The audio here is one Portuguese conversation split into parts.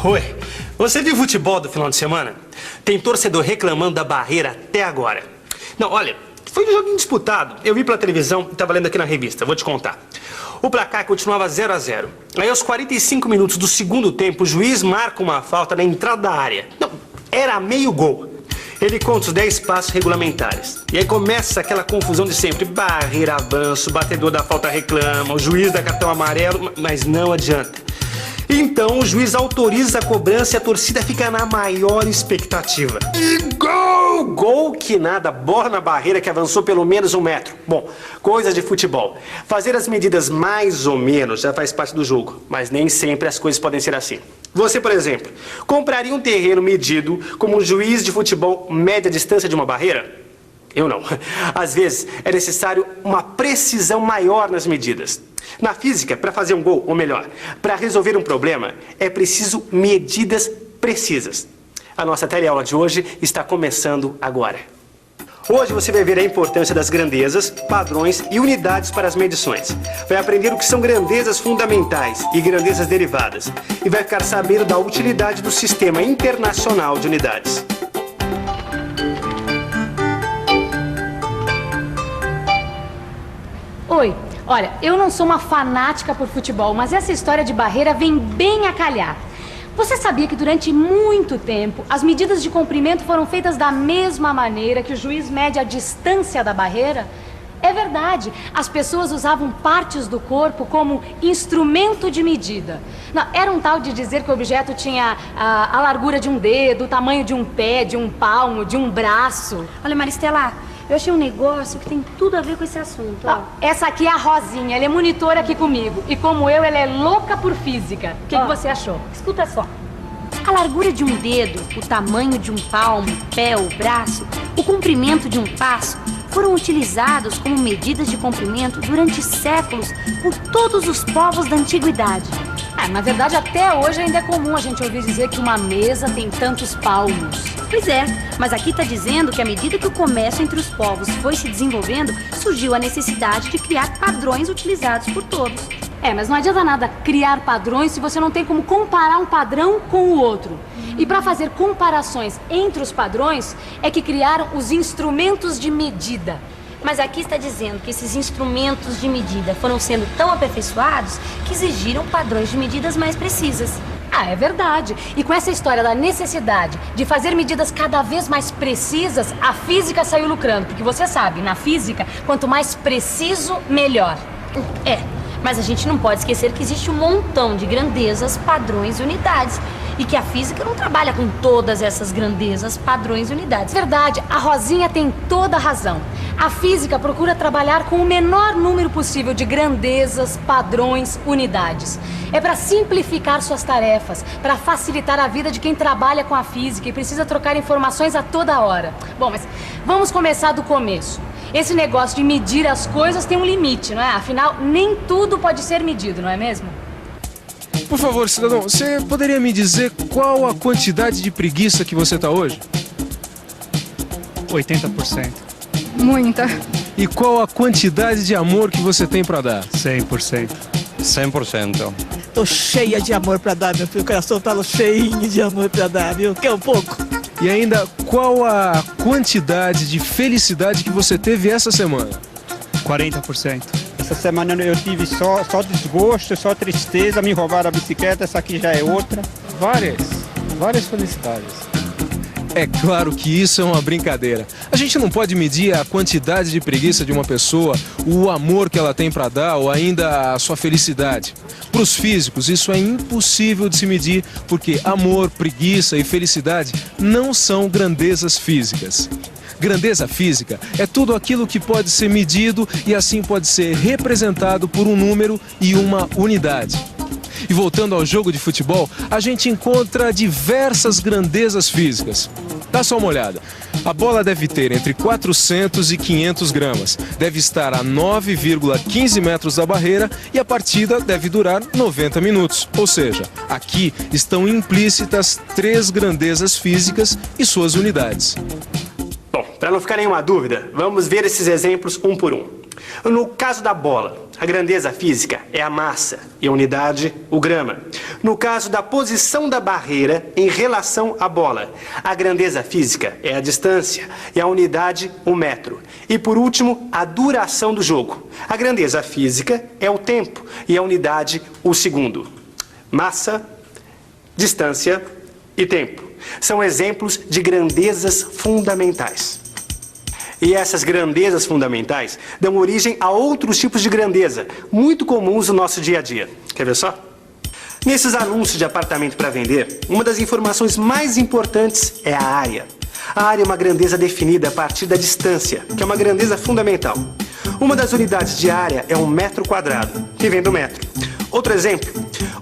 Oi, você viu futebol do final de semana? Tem torcedor reclamando da barreira até agora. Não, olha, foi um jogo disputado. Eu vi pela televisão e estava lendo aqui na revista, vou te contar. O placar continuava 0 a 0. Aí aos 45 minutos do segundo tempo, o juiz marca uma falta na entrada da área. Não, era meio gol. Ele conta os 10 passos regulamentares. E aí começa aquela confusão de sempre. Barreira, avanço, batedor da falta reclama, o juiz dá cartão amarelo, mas não adianta. Então o juiz autoriza a cobrança e a torcida fica na maior expectativa. E gol! Gol que nada, bola na barreira que avançou pelo menos 1 metro. Bom, coisas de futebol. Fazer as medidas mais ou menos já faz parte do jogo, mas nem sempre as coisas podem ser assim. Você, por exemplo, compraria um terreno medido como um juiz de futebol mede a distância de uma barreira? Eu não. Às vezes é necessário uma precisão maior nas medidas. Na física, para fazer um gol, ou melhor, para resolver um problema, é preciso medidas precisas. A nossa teleaula de hoje está começando agora. Hoje você vai ver a importância das grandezas, padrões e unidades para as medições. Vai aprender o que são grandezas fundamentais e grandezas derivadas. E vai ficar sabendo da utilidade do Sistema Internacional de Unidades. Oi, olha, eu não sou uma fanática por futebol, mas essa história de barreira vem bem a calhar. Você sabia que durante muito tempo as medidas de comprimento foram feitas da mesma maneira que o juiz mede a distância da barreira? É verdade, as pessoas usavam partes do corpo como instrumento de medida. Não, era um tal de dizer que o objeto tinha a largura de um dedo, o tamanho de um pé, de um palmo, de um braço. Olha, Maristela, eu achei um negócio que tem tudo a ver com esse assunto. Ó. Essa aqui é a Rosinha, ela é monitora aqui comigo. E como eu, ela é louca por física. O que você achou? Escuta só. A largura de um dedo, o tamanho de um palmo, pé ou braço, o comprimento de um passo foram utilizados como medidas de comprimento durante séculos por todos os povos da antiguidade. Na verdade, até hoje ainda é comum a gente ouvir dizer que uma mesa tem tantos palmos. Pois é, mas aqui está dizendo que à medida que o comércio entre os povos foi se desenvolvendo, surgiu a necessidade de criar padrões utilizados por todos. Mas não adianta nada criar padrões se você não tem como comparar um padrão com o outro. E para fazer comparações entre os padrões, é que criaram os instrumentos de medida. Mas aqui está dizendo que esses instrumentos de medida foram sendo tão aperfeiçoados que exigiram padrões de medidas mais precisas. É verdade. E com essa história da necessidade de fazer medidas cada vez mais precisas, a física saiu lucrando. Porque você sabe, na física, quanto mais preciso, melhor. Mas a gente não pode esquecer que existe um montão de grandezas, padrões e unidades. E que a física não trabalha com todas essas grandezas, padrões e unidades. Verdade, a Rosinha tem toda a razão. A física procura trabalhar com o menor número possível de grandezas, padrões, unidades. É para simplificar suas tarefas, para facilitar a vida de quem trabalha com a física e precisa trocar informações a toda hora. Bom, mas vamos começar do começo. Esse negócio de medir as coisas tem um limite, não é? Afinal, nem tudo pode ser medido, não é mesmo? Por favor, cidadão, você poderia me dizer qual a quantidade de preguiça que você tá hoje? 80%. Muita. E qual a quantidade de amor que você tem pra dar? 100%. 100%. Tô cheia de amor pra dar, meu filho. O coração tá cheinho de amor pra dar, viu? Quer um pouco? E ainda, qual a quantidade de felicidade que você teve essa semana? 40%. Essa semana eu tive só desgosto, só tristeza, me roubaram a bicicleta, essa aqui já é outra. Várias felicidades. É claro que isso é uma brincadeira. A gente não pode medir a quantidade de preguiça de uma pessoa, o amor que ela tem para dar ou ainda a sua felicidade. Para os físicos, isso é impossível de se medir porque amor, preguiça e felicidade não são grandezas físicas. Grandeza física é tudo aquilo que pode ser medido e assim pode ser representado por um número e uma unidade. E voltando ao jogo de futebol, a gente encontra diversas grandezas físicas. Dá só uma olhada. A bola deve ter entre 400 e 500 gramas, deve estar a 9,15 metros da barreira e a partida deve durar 90 minutos. Ou seja, aqui estão implícitas 3 grandezas físicas e suas unidades. Bom, para não ficar nenhuma dúvida, vamos ver esses exemplos um por um. No caso da bola, a grandeza física é a massa e a unidade, o grama. no caso da posição da barreira em relação à bola. A grandeza física é a distância e a unidade, o metro. E por último, a duração do jogo. A grandeza física é o tempo e a unidade, o segundo. Massa, distância e tempo são exemplos de grandezas fundamentais. E essas grandezas fundamentais dão origem a outros tipos de grandeza, muito comuns no nosso dia a dia. Quer ver só? Nesses anúncios de apartamento para vender, uma das informações mais importantes é a área. A área é uma grandeza definida a partir da distância, que é uma grandeza fundamental. Uma das unidades de área é 1 metro quadrado, que vem do metro. Outro exemplo,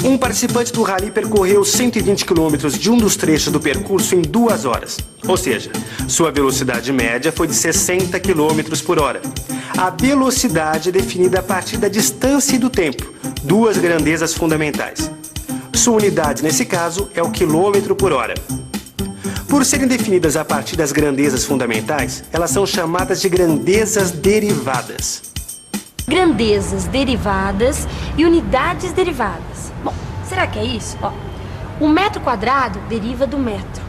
um participante do rally percorreu 120 quilômetros de um dos trechos do percurso em 2 horas. Ou seja, sua velocidade média foi de 60 quilômetros por hora. A velocidade é definida a partir da distância e do tempo, 2 grandezas fundamentais. Sua unidade, nesse caso, é o quilômetro por hora. Por serem definidas a partir das grandezas fundamentais, elas são chamadas de grandezas derivadas. Grandezas derivadas e unidades derivadas. Bom, será que é isso? Ó, o metro quadrado deriva do metro.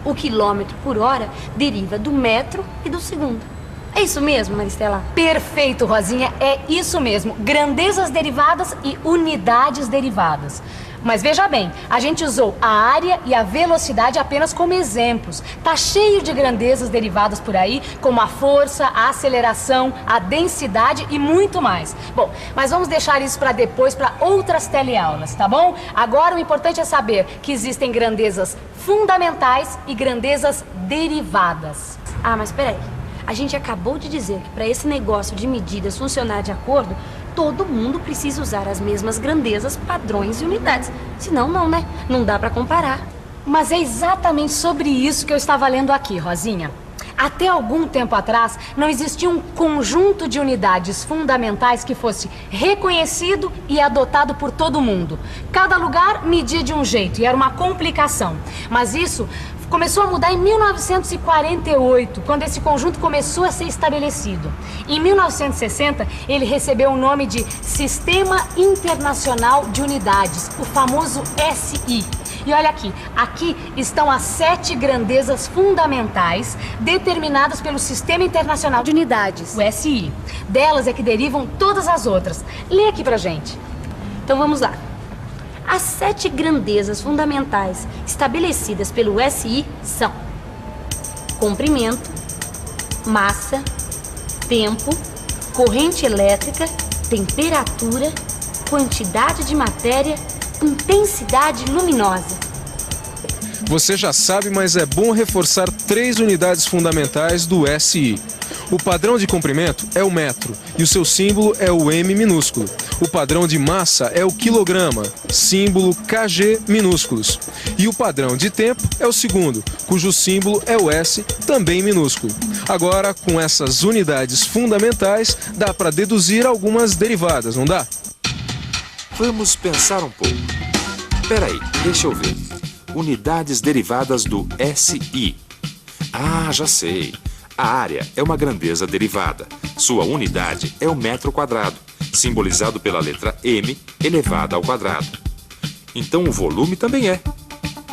O quilômetro por hora deriva do metro e do segundo. É isso mesmo, Maristela? Perfeito, Rosinha, é isso mesmo. Grandezas derivadas e unidades derivadas. Mas veja bem, a gente usou a área e a velocidade apenas como exemplos. Tá cheio de grandezas derivadas por aí, como a força, a aceleração, a densidade e muito mais. Bom, mas vamos deixar isso para depois, para outras teleaulas, tá bom? Agora o importante é saber que existem grandezas fundamentais e grandezas derivadas. Ah, mas peraí. A gente acabou de dizer que para esse negócio de medidas funcionar de acordo, todo mundo precisa usar as mesmas grandezas, padrões e unidades. Senão não, né? Não dá para comparar. Mas é exatamente sobre isso que eu estava lendo aqui, Rosinha. Até algum tempo atrás, não existia um conjunto de unidades fundamentais que fosse reconhecido e adotado por todo mundo. Cada lugar media de um jeito e era uma complicação. Mas isso começou a mudar em 1948, quando esse conjunto começou a ser estabelecido. Em 1960, ele recebeu o nome de Sistema Internacional de Unidades, o famoso SI. E olha aqui estão as 7 grandezas fundamentais determinadas pelo Sistema Internacional de Unidades, o SI. Delas é que derivam todas as outras. Lê aqui pra gente. Então vamos lá. As 7 grandezas fundamentais estabelecidas pelo SI são comprimento, massa, tempo, corrente elétrica, temperatura, quantidade de matéria, intensidade luminosa. Você já sabe, mas é bom reforçar 3 unidades fundamentais do SI. O padrão de comprimento é o metro e o seu símbolo é o M minúsculo. O padrão de massa é o quilograma, símbolo KG minúsculos. E o padrão de tempo é o segundo, cujo símbolo é o S, também minúsculo. Agora, com essas unidades fundamentais, dá para deduzir algumas derivadas, não dá? Vamos pensar um pouco. Peraí, deixa eu ver. Unidades derivadas do SI. Ah, já sei. A área é uma grandeza derivada. Sua unidade é o metro quadrado, simbolizado pela letra M elevada ao quadrado. Então o volume também é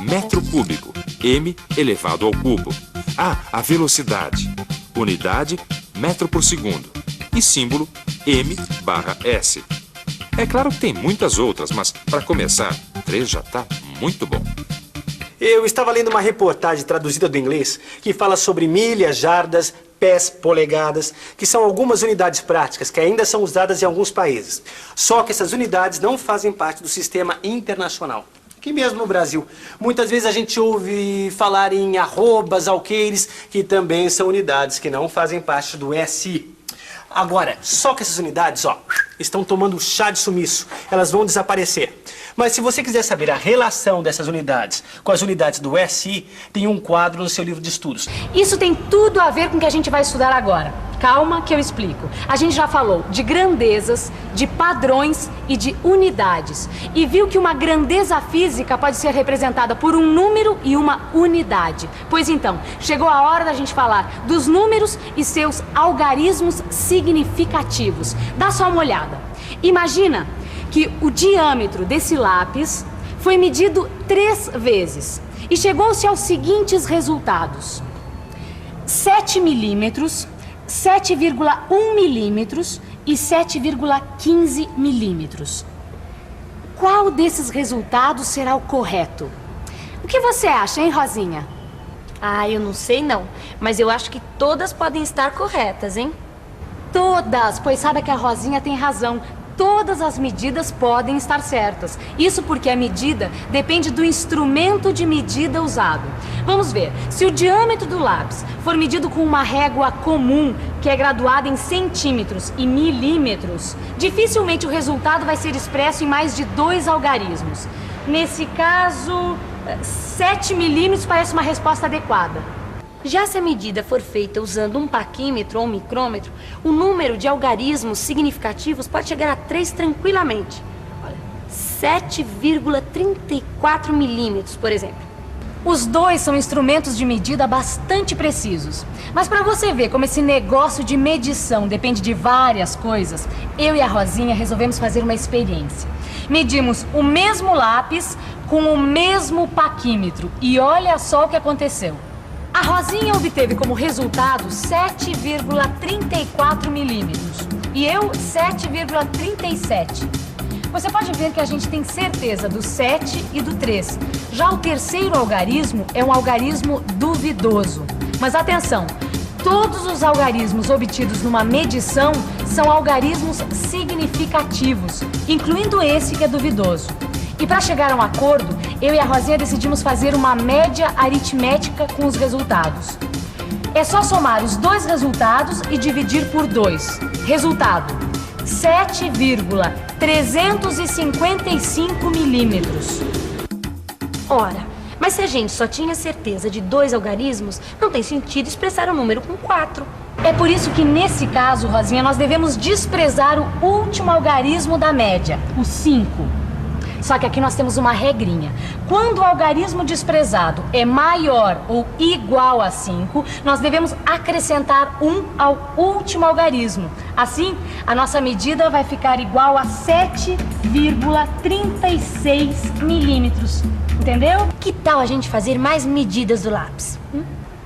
metro cúbico, M elevado ao cubo. Ah, a velocidade. Unidade, metro por segundo. E símbolo, M/S. É claro que tem muitas outras, mas para começar, 3 já está muito bom. Eu estava lendo uma reportagem traduzida do inglês que fala sobre milhas, jardas, pés, polegadas, que são algumas unidades práticas que ainda são usadas em alguns países. Só que essas unidades não fazem parte do sistema internacional. Aqui mesmo no Brasil, muitas vezes a gente ouve falar em arrobas, alqueires, que também são unidades que não fazem parte do SI. Agora, só que essas unidades, estão tomando chá de sumiço. Elas vão desaparecer. Mas se você quiser saber a relação dessas unidades com as unidades do SI, tem um quadro no seu livro de estudos. Isso tem tudo a ver com o que a gente vai estudar agora. Calma que eu explico. A gente já falou de grandezas, de padrões e de unidades. E viu que uma grandeza física pode ser representada por um número e uma unidade. Pois então, chegou a hora da gente falar dos números e seus algarismos significativos. Dá só uma olhada. Imagina que o diâmetro desse lápis foi medido 3 vezes e chegou-se aos seguintes resultados: 7 milímetros, 7,1 milímetros e 7,15 milímetros. Qual desses resultados será o correto? O que você acha, hein, Rosinha? Ah, eu não sei não, mas eu acho que todas podem estar corretas, hein? Todas, pois sabe que a Rosinha tem razão. Todas as medidas podem estar certas. Isso porque a medida depende do instrumento de medida usado. Vamos ver, se o diâmetro do lápis for medido com uma régua comum, que é graduada em centímetros e milímetros, dificilmente o resultado vai ser expresso em mais de 2 algarismos. Nesse caso, 7 milímetros parece uma resposta adequada. Já se a medida for feita usando um paquímetro ou um micrômetro, o número de algarismos significativos pode chegar a 3 tranquilamente. Olha, 7,34 milímetros, por exemplo. Os dois são instrumentos de medida bastante precisos. Mas para você ver como esse negócio de medição depende de várias coisas, eu e a Rosinha resolvemos fazer uma experiência. Medimos o mesmo lápis com o mesmo paquímetro e olha só o que aconteceu. A Rosinha obteve como resultado 7,34 milímetros e eu 7,37. Você pode ver que a gente tem certeza do 7 e do 3. Já o terceiro algarismo é um algarismo duvidoso. Mas atenção, todos os algarismos obtidos numa medição são algarismos significativos, incluindo esse que é duvidoso. E para chegar a um acordo, eu e a Rosinha decidimos fazer uma média aritmética com os resultados. É só somar os 2 resultados e dividir por 2. Resultado: 7,355 milímetros. Ora, mas se a gente só tinha certeza de 2 algarismos, não tem sentido expressar o número com 4. É por isso que nesse caso, Rosinha, nós devemos desprezar o último algarismo da média, o 5. Só que aqui nós temos uma regrinha. Quando o algarismo desprezado é maior ou igual a 5, nós devemos acrescentar 1 ao último algarismo. Assim, a nossa medida vai ficar igual a 7,36 milímetros. Entendeu? Que tal a gente fazer mais medidas do lápis?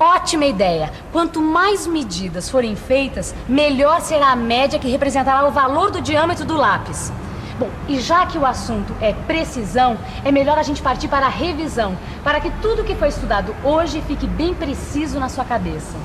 Ótima ideia! Quanto mais medidas forem feitas, melhor será a média que representará o valor do diâmetro do lápis. Bom, e já que o assunto é precisão, é melhor a gente partir para a revisão, para que tudo que foi estudado hoje fique bem preciso na sua cabeça.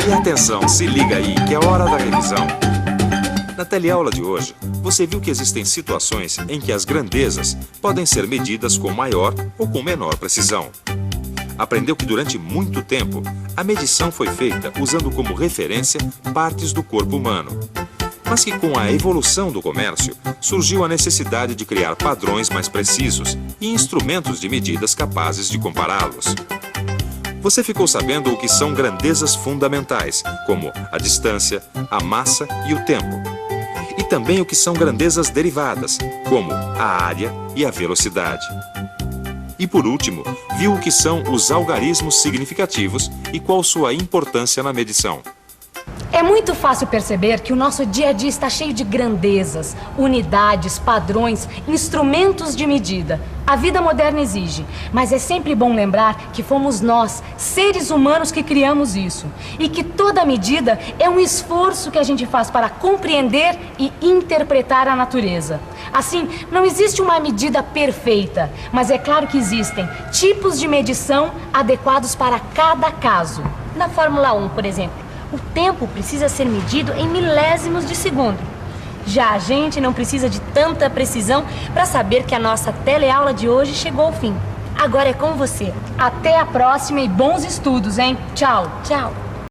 E atenção, se liga aí, que é hora da revisão. Na teleaula de hoje, você viu que existem situações em que as grandezas podem ser medidas com maior ou com menor precisão. Aprendeu que durante muito tempo, a medição foi feita usando como referência partes do corpo humano. Mas que com a evolução do comércio, surgiu a necessidade de criar padrões mais precisos e instrumentos de medidas capazes de compará-los. Você ficou sabendo o que são grandezas fundamentais, como a distância, a massa e o tempo. E também o que são grandezas derivadas, como a área e a velocidade. E por último, viu o que são os algarismos significativos e qual sua importância na medição. É muito fácil perceber que o nosso dia a dia está cheio de grandezas, unidades, padrões, instrumentos de medida. A vida moderna exige, mas é sempre bom lembrar que fomos nós, seres humanos, que criamos isso. E que toda medida é um esforço que a gente faz para compreender e interpretar a natureza. Assim, não existe uma medida perfeita, mas é claro que existem tipos de medição adequados para cada caso. Na Fórmula 1, por exemplo, o tempo precisa ser medido em milésimos de segundo. Já a gente não precisa de tanta precisão para saber que a nossa teleaula de hoje chegou ao fim. Agora é com você. Até a próxima e bons estudos, hein? Tchau. Tchau.